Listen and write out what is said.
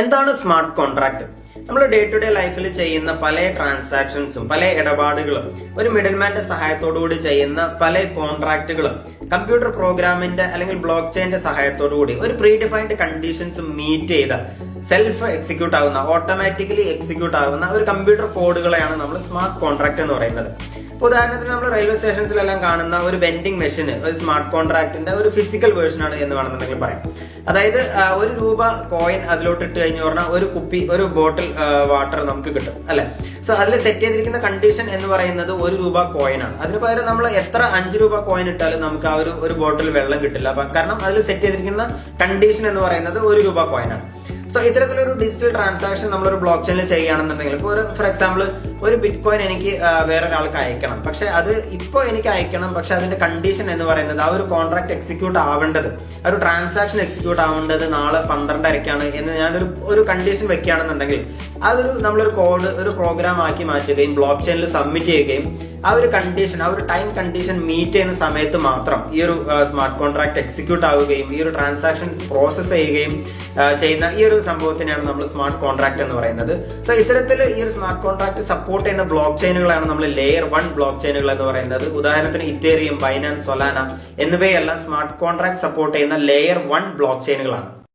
എന്താണ് smart contract? നമ്മൾ day to day ലൈഫിൽ ചെയ്യുന്ന പല ട്രാൻസാക്ഷൻസും പല ഇടപാടുകളും ഒരു മിഡിൽമാന്റെ സഹായത്തോടു കൂടി ചെയ്യുന്ന പല കോൺട്രാക്റ്റുകളും കമ്പ്യൂട്ടർ പ്രോഗ്രാമിന്റെ അല്ലെങ്കിൽ ബ്ലോക്ക് ചെയിന്റെ സഹായത്തോടു കൂടി ഒരു പ്രീ ഡിഫൈൻഡ് കണ്ടീഷൻസ് മീറ്റ് ചെയ്ത സെൽഫ് എക്സിക്യൂട്ട് ആവുന്ന ഓട്ടോമാറ്റിക്കലി എക്സിക്യൂട്ട് ആവുന്ന ഒരു കമ്പ്യൂട്ടർ കോഡുകളെയാണ് നമ്മൾ സ്മാർട്ട് കോൺട്രാക്ട് എന്ന് പറയുന്നത്. ഉദാഹരണത്തിന് നമ്മൾ റെയിൽവേ സ്റ്റേഷൻസിലെല്ലാം കാണുന്ന ഒരു വെൻഡിങ് മെഷീന് ഒരു സ്മാർട്ട് കോൺട്രാക്ടിന്റെ ഒരു ഫിസിക്കൽ വേർഷൻ ആണ് എന്ന് വേണമെന്നുണ്ടെങ്കിൽ പറയാം. അതായത് ₹1 കോയിൻ അതിലോട്ട് ഇട്ട് കഴിഞ്ഞു പറഞ്ഞാൽ ഒരു ബോട്ടിൽ വാട്ടർ നമുക്ക് കിട്ടും അല്ലെ. സോ അതിൽ സെറ്റ് ചെയ്തിരിക്കുന്ന കണ്ടീഷൻ എന്ന് പറയുന്നത് ₹1 കോയിൻ ആണ്. അതിന് പകരം നമ്മൾ എത്ര ₹5 കോയിൻ ഇട്ടാലും നമുക്ക് ആ ഒരു ബോട്ടിൽ വെള്ളം കിട്ടില്ല. കാരണം അതിൽ സെറ്റ് ചെയ്തിരിക്കുന്ന കണ്ടീഷൻ എന്ന് പറയുന്നത് ₹1 കോയിൻ ആണ്. സോ ഇത്തരത്തിലൊരു ഡിജിറ്റൽ ട്രാൻസാക്ഷൻ നമ്മളൊരു ബ്ലോക്ക് ചെയിനിൽ ചെയ്യുകയാണെന്നുണ്ടെങ്കിൽ ഇപ്പോൾ ഫോർ എക്സാമ്പിൾ ഒരു ബിറ്റ് കോയിൻ എനിക്ക് വേറൊരാൾക്ക് അയക്കണം, പക്ഷെ അത് ഇപ്പോൾ എനിക്ക് അയക്കണം, പക്ഷെ അതിന്റെ കണ്ടീഷൻ എന്ന് പറയുന്നത് ആ ഒരു കോൺട്രാക്ട് എക്സിക്യൂട്ട് ആവേണ്ടത്, ആ ഒരു ട്രാൻസാക്ഷൻ എക്സിക്യൂട്ട് ആവേണ്ടത് നാളെ 12:30 എന്ന് ഞാനൊരു കണ്ടീഷൻ വെക്കുകയാണെന്നുണ്ടെങ്കിൽ നമ്മളൊരു കോഡ് ഒരു പ്രോഗ്രാം ആക്കി മാറ്റുകയും ബ്ലോക്ക് ചെയിനിൽ സബ്മിറ്റ് ചെയ്യുകയും ആ ഒരു കണ്ടീഷൻ ആ ഒരു ടൈം കണ്ടീഷൻ മീറ്റ് ചെയ്യുന്ന സമയത്ത് മാത്രം ഈ ഒരു സ്മാർട്ട് കോൺട്രാക്ട് എക്സിക്യൂട്ട് ആവുകയും ഈ ഒരു ട്രാൻസാക്ഷൻ പ്രോസസ് ചെയ്യുകയും ചെയ്യുന്ന ഈ ഒരു സംഭവത്തിനെയാണ് നമ്മൾ സ്മാർട്ട് കോൺട്രാക്ട് എന്ന് പറയുന്നത്. സോ ഇത്തരത്തിൽ ഈ ഒരു സ്മാർട്ട് കോൺട്രാക്ട് സപ്പോർട്ട് ചെയ്യുന്ന ബ്ലോക്ക് ചെയിനുകളാണ് നമ്മൾ ലെയർ 1 ബ്ലോക്ക് ചെയിനുകൾ എന്ന് പറയുന്നത്. ഉദാഹരണത്തിന് ഇത്തേറിയം, ബൈനാൻസ്, സൊലാന എന്നിവയെല്ലാം സ്മാർട്ട് കോൺട്രാക്ട് സപ്പോർട്ട് ചെയ്യുന്ന ലെയർ 1 ബ്ലോക്ക് ചെയിനുകളാണ്.